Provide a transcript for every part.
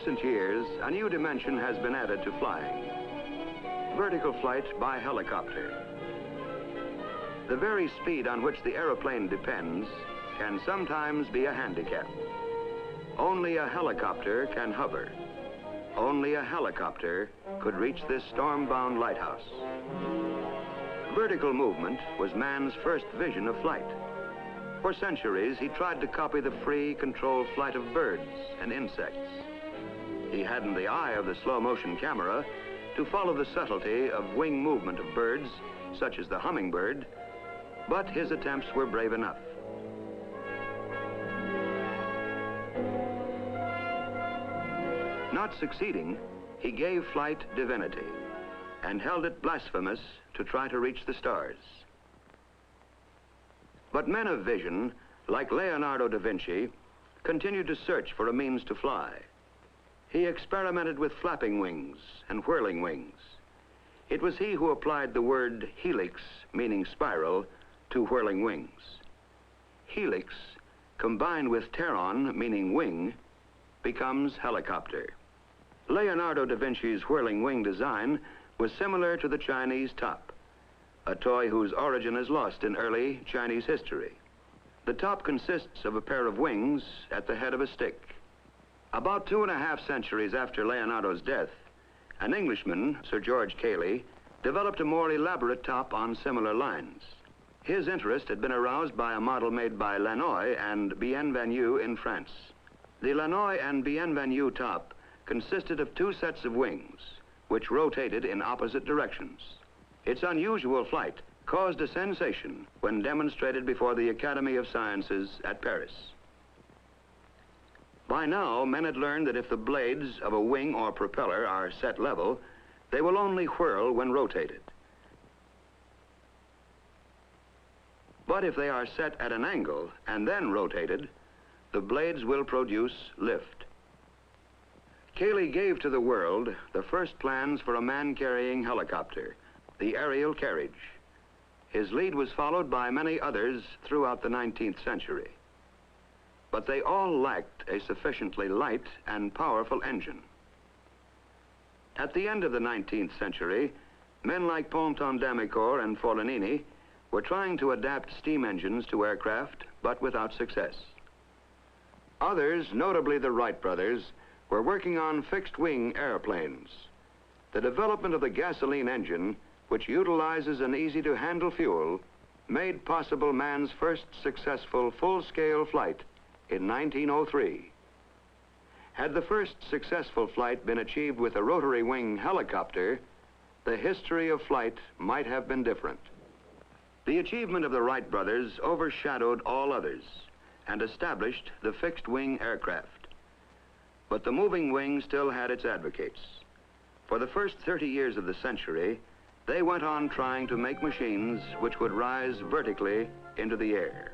recent years, a new dimension has been added to flying: vertical flight by helicopter. The very speed on which the aeroplane depends can sometimes be a handicap. Only a helicopter can hover. Only a helicopter could reach this storm-bound lighthouse. Vertical movement was man's first vision of flight. For centuries, he tried to copy the free, controlled flight of birds and insects. He hadn't the eye of the slow-motion camera to follow the subtlety of wing movement of birds, such as the hummingbird, but his attempts were brave enough. Not succeeding, he gave flight divinity and held it blasphemous to try to reach the stars. But men of vision, like Leonardo da Vinci, continued to search for a means to fly. He experimented with flapping wings and whirling wings. It was he who applied the word helix, meaning spiral, to whirling wings. Helix, combined with pteron, meaning wing, becomes helicopter. Leonardo da Vinci's whirling wing design was similar to the Chinese top, a toy whose origin is lost in early Chinese history. The top consists of a pair of wings at the head of a stick. About 2.5 centuries after Leonardo's death, an Englishman, Sir George Cayley, developed a more elaborate top on similar lines. His interest had been aroused by a model made by Lannoy and Bienvenu in France. The Lannoy and Bienvenu top consisted of 2 sets of wings, which rotated in opposite directions. Its unusual flight caused a sensation when demonstrated before the Academy of Sciences at Paris. By now, men had learned that if the blades of a wing or propeller are set level, they will only whirl when rotated. But if they are set at an angle and then rotated, the blades will produce lift. Cayley gave to the world the first plans for a man-carrying helicopter, the aerial carriage. His lead was followed by many others throughout the 19th century. But they all lacked a sufficiently light and powerful engine. At the end of the 19th century, men like Ponton d'Amicourt and Foligny were trying to adapt steam engines to aircraft, but without success. Others, notably the Wright brothers, were working on fixed-wing airplanes. The development of the gasoline engine, which utilizes an easy-to-handle fuel, made possible man's first successful full-scale flight in 1903. Had the first successful flight been achieved with a rotary wing helicopter, the history of flight might have been different. The achievement of the Wright brothers overshadowed all others and established the fixed-wing aircraft. But the moving wing still had its advocates. For the first 30 years of the century, they went on trying to make machines which would rise vertically into the air.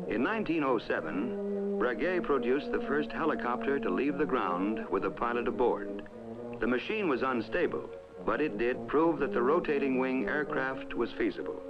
In 1907, Breguet produced the first helicopter to leave the ground with a pilot aboard. The machine was unstable, but it did prove that the rotating wing aircraft was feasible.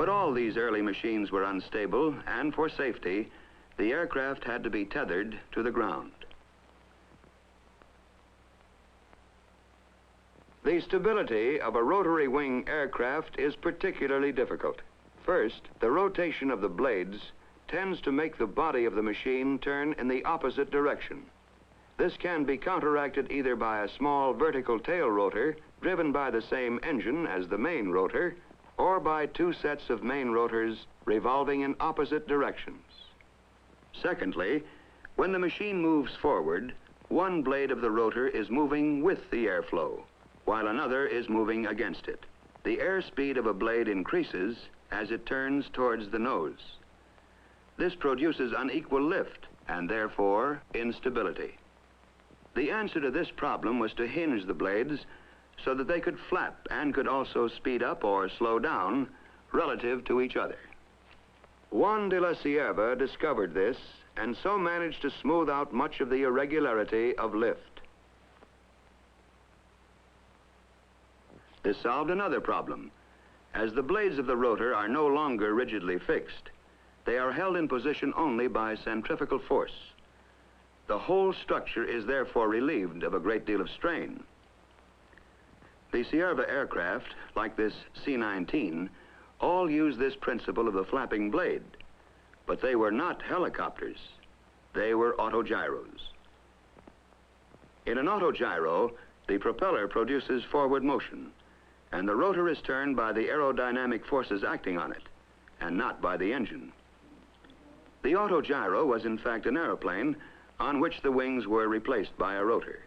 But all these early machines were unstable, and for safety, the aircraft had to be tethered to the ground. The stability of a rotary wing aircraft is particularly difficult. First, the rotation of the blades tends to make the body of the machine turn in the opposite direction. This can be counteracted either by a small vertical tail rotor driven by the same engine as the main rotor, or by two sets of main rotors revolving in opposite directions. Secondly, when the machine moves forward, one blade of the rotor is moving with the airflow, while another is moving against it. The airspeed of a blade increases as it turns towards the nose. This produces unequal lift and therefore instability. The answer to this problem was to hinge the blades so that they could flap and could also speed up or slow down relative to each other. Juan de la Cierva discovered this and so managed to smooth out much of the irregularity of lift. This solved another problem. As the blades of the rotor are no longer rigidly fixed, they are held in position only by centrifugal force. The whole structure is therefore relieved of a great deal of strain. The Cierva aircraft, like this C-19, all use this principle of the flapping blade, but they were not helicopters. They were autogyros. In an autogyro, the propeller produces forward motion, and the rotor is turned by the aerodynamic forces acting on it, and not by the engine. The autogyro was in fact an airplane on which the wings were replaced by a rotor.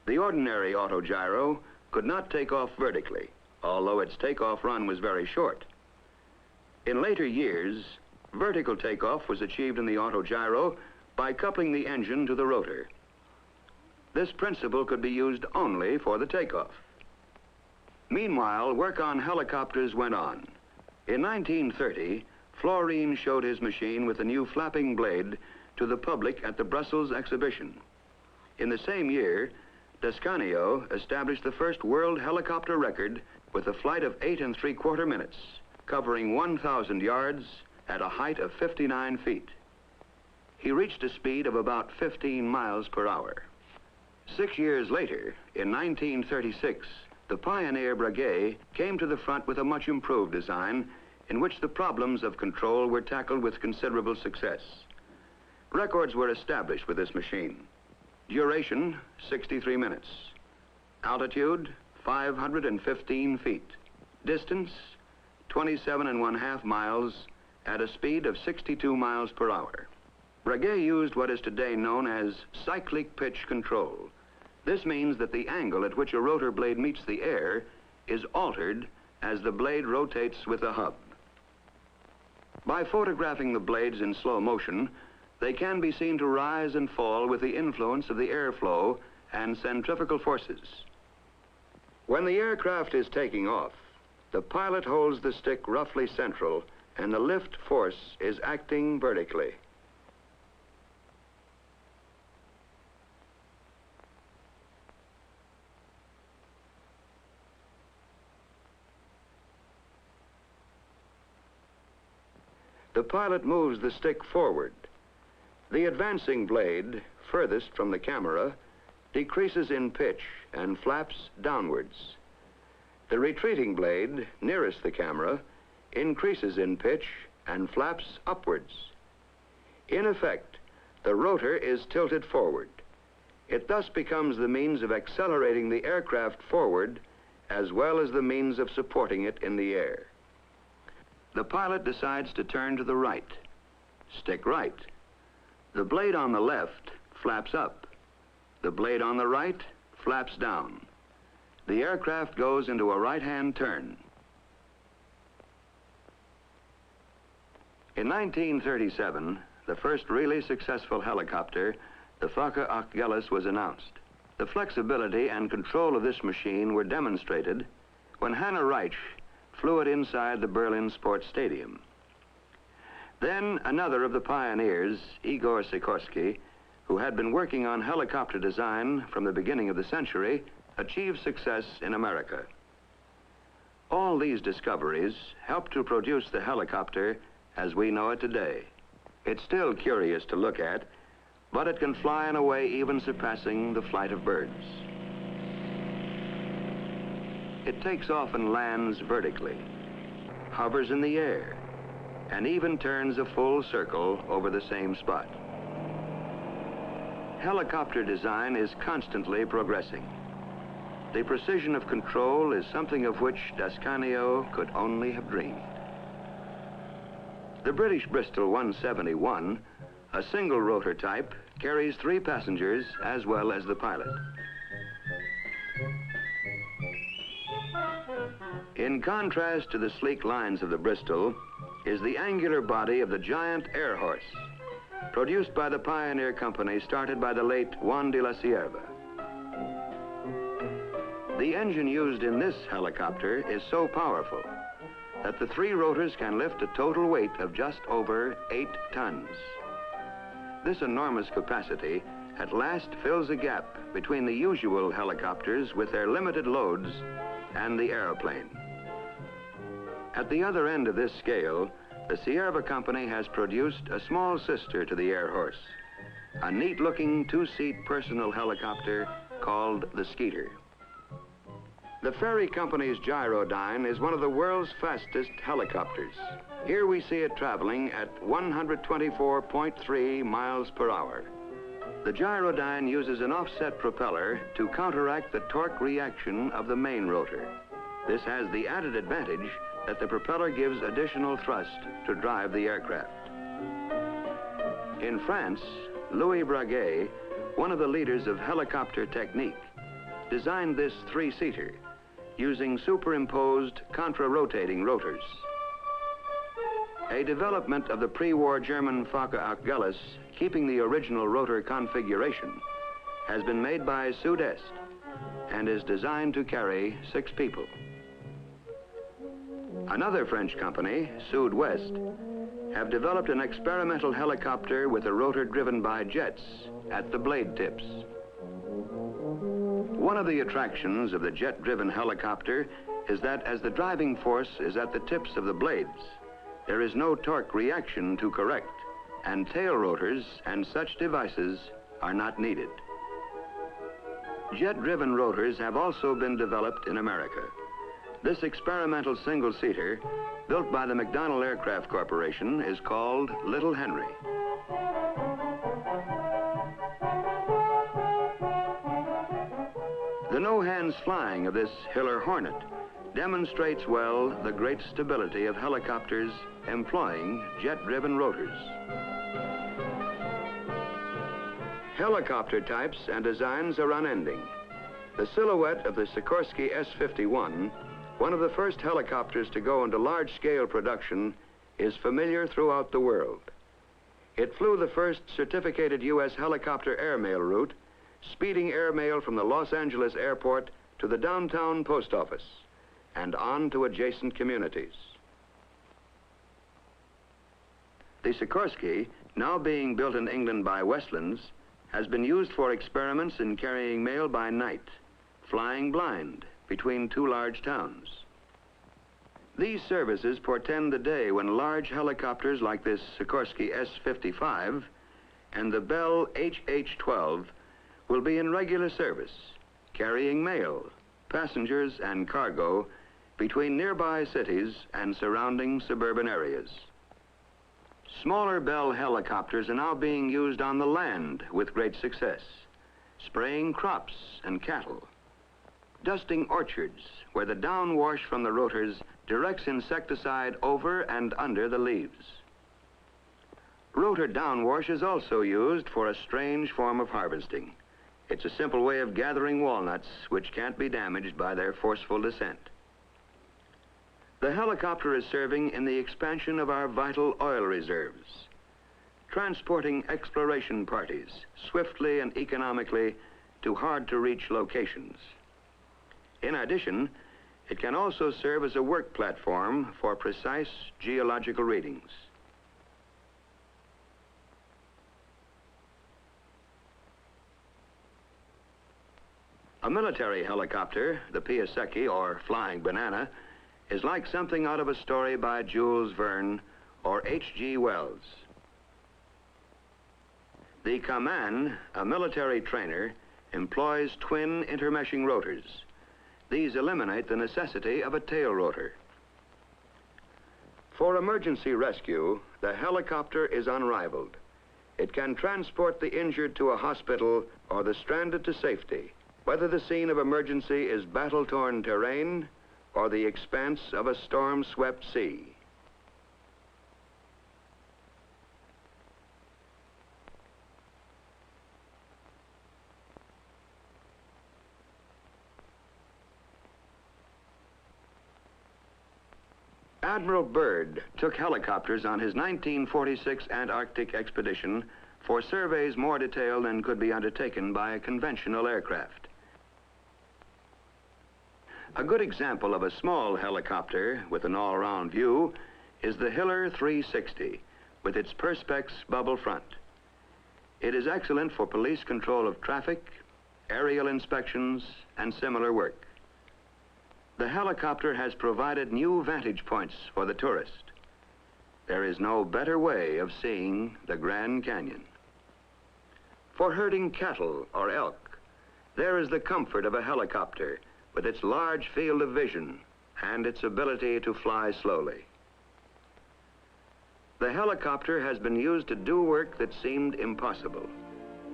The ordinary autogyro could not take off vertically, although its takeoff run was very short. In later years, vertical takeoff was achieved in the autogyro by coupling the engine to the rotor. This principle could be used only for the takeoff. Meanwhile, work on helicopters went on. In 1930, Florine showed his machine with the new flapping blade to the public at the Brussels exhibition. In the same year, Descanio established the first world helicopter record with a flight of 8 3/4 minutes, covering 1,000 yards at a height of 59 feet. He reached a speed of about 15 miles per hour. 6 years later, in 1936, the pioneer Breguet came to the front with a much improved design in which the problems of control were tackled with considerable success. Records were established with this machine. Duration, 63 minutes. Altitude, 515 feet. Distance, 27½ miles at a speed of 62 miles per hour. Breguet used what is today known as cyclic pitch control. This means that the angle at which a rotor blade meets the air is altered as the blade rotates with the hub. By photographing the blades in slow motion, they can be seen to rise and fall with the influence of the airflow and centrifugal forces. When the aircraft is taking off, the pilot holds the stick roughly central and the lift force is acting vertically. The pilot moves the stick forward. The advancing blade, furthest from the camera, decreases in pitch and flaps downwards. The retreating blade, nearest the camera, increases in pitch and flaps upwards. In effect, the rotor is tilted forward. It thus becomes the means of accelerating the aircraft forward as well as the means of supporting it in the air. The pilot decides to turn to the right. Stick right. The blade on the left flaps up. The blade on the right flaps down. The aircraft goes into a right-hand turn. In 1937, the first really successful helicopter, the Fokker Achilles, was announced. The flexibility and control of this machine were demonstrated when Hanna Reich flew it inside the Berlin Sports Stadium. Then another of the pioneers, Igor Sikorsky, who had been working on helicopter design from the beginning of the century, achieved success in America. All these discoveries helped to produce the helicopter as we know it today. It's still curious to look at, but it can fly in a way even surpassing the flight of birds. It takes off and lands vertically, hovers in the air, and even turns a full circle over the same spot. Helicopter design is constantly progressing. The precision of control is something of which D'Ascanio could only have dreamed. The British Bristol 171, a single rotor type, carries 3 passengers as well as the pilot. In contrast to the sleek lines of the Bristol is the angular body of the giant air horse, produced by the pioneer company started by the late Juan de la Cierva. The engine used in this helicopter is so powerful that the 3 rotors can lift a total weight of just over 8 tons. This enormous capacity at last fills a gap between the usual helicopters with their limited loads and the airplane. At the other end of this scale, the Cierva company has produced a small sister to the Air Horse, a neat-looking 2-seat personal helicopter called the Skeeter. The Ferry Company's Gyrodyne is one of the world's fastest helicopters. Here we see it traveling at 124.3 miles per hour. The Gyrodyne uses an offset propeller to counteract the torque reaction of the main rotor. This has the added advantage that the propeller gives additional thrust to drive the aircraft. In France, Louis Braguet, one of the leaders of helicopter technique, designed this 3-seater using superimposed contra-rotating rotors. A development of the pre-war German Fokker Achilles, keeping the original rotor configuration, has been made by Sud-Est and is designed to carry 6 people. Another French company, Sud-West, have developed an experimental helicopter with a rotor driven by jets at the blade tips. One of the attractions of the jet-driven helicopter is that as the driving force is at the tips of the blades, there is no torque reaction to correct, and tail rotors and such devices are not needed. Jet-driven rotors have also been developed in America. This experimental single-seater, built by the McDonnell Aircraft Corporation, is called Little Henry. The no-hands flying of this Hiller Hornet demonstrates well the great stability of helicopters employing jet-driven rotors. Helicopter types and designs are unending. The silhouette of the Sikorsky S-51, one of the first helicopters to go into large-scale production, is familiar throughout the world. It flew the first certificated U.S. helicopter airmail route, speeding airmail from the Los Angeles airport to the downtown post office and on to adjacent communities. The Sikorsky, now being built in England by Westlands, has been used for experiments in carrying mail by night, flying blind between 2 large towns. These services portend the day when large helicopters like this Sikorsky S-55 and the Bell HH-12 will be in regular service, carrying mail, passengers, and cargo between nearby cities and surrounding suburban areas. Smaller Bell helicopters are now being used on the land with great success, spraying crops and cattle, dusting orchards where the downwash from the rotors directs insecticide over and under the leaves. Rotor downwash is also used for a strange form of harvesting. It's a simple way of gathering walnuts which can't be damaged by their forceful descent. The helicopter is serving in the expansion of our vital oil reserves, transporting exploration parties swiftly and economically to hard-to-reach locations. In addition, it can also serve as a work platform for precise geological readings. A military helicopter, the Piasecki, or Flying Banana, is like something out of a story by Jules Verne or H.G. Wells. The Kaman, a military trainer, employs twin intermeshing rotors. These eliminate the necessity of a tail rotor. For emergency rescue, the helicopter is unrivaled. It can transport the injured to a hospital or the stranded to safety, whether the scene of emergency is battle-torn terrain or the expanse of a storm-swept sea. Admiral Byrd took helicopters on his 1946 Antarctic expedition for surveys more detailed than could be undertaken by a conventional aircraft. A good example of a small helicopter with an all-round view is the Hiller 360 with its Perspex bubble front. It is excellent for police control of traffic, aerial inspections, and similar work. The helicopter has provided new vantage points for the tourist. There is no better way of seeing the Grand Canyon. For herding cattle or elk, there is the comfort of a helicopter with its large field of vision and its ability to fly slowly. The helicopter has been used to do work that seemed impossible.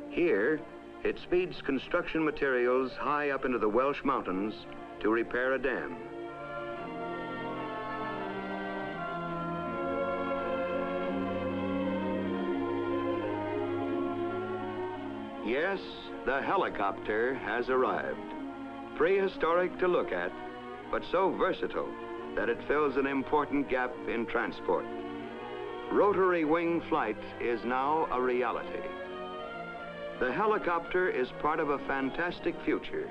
Here, it speeds construction materials high up into the Welsh mountains to repair a dam. Yes, the helicopter has arrived. Prehistoric to look at, but so versatile that it fills an important gap in transport. Rotary wing flight is now a reality. The helicopter is part of a fantastic future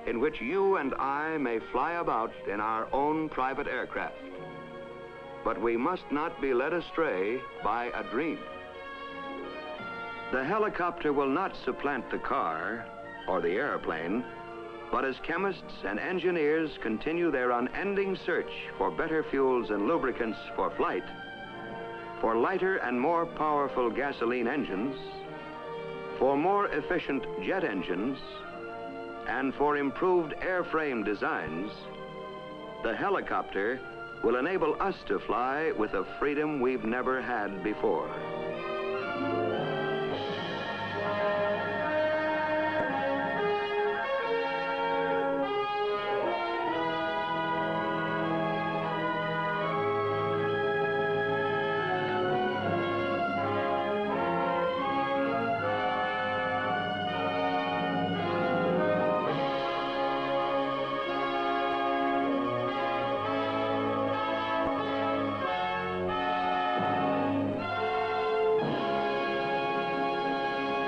in which you and I may fly about in our own private aircraft. But we must not be led astray by a dream. The helicopter will not supplant the car or the airplane, but as chemists and engineers continue their unending search for better fuels and lubricants for flight, for lighter and more powerful gasoline engines, for more efficient jet engines, and for improved airframe designs, the helicopter will enable us to fly with a freedom we've never had before.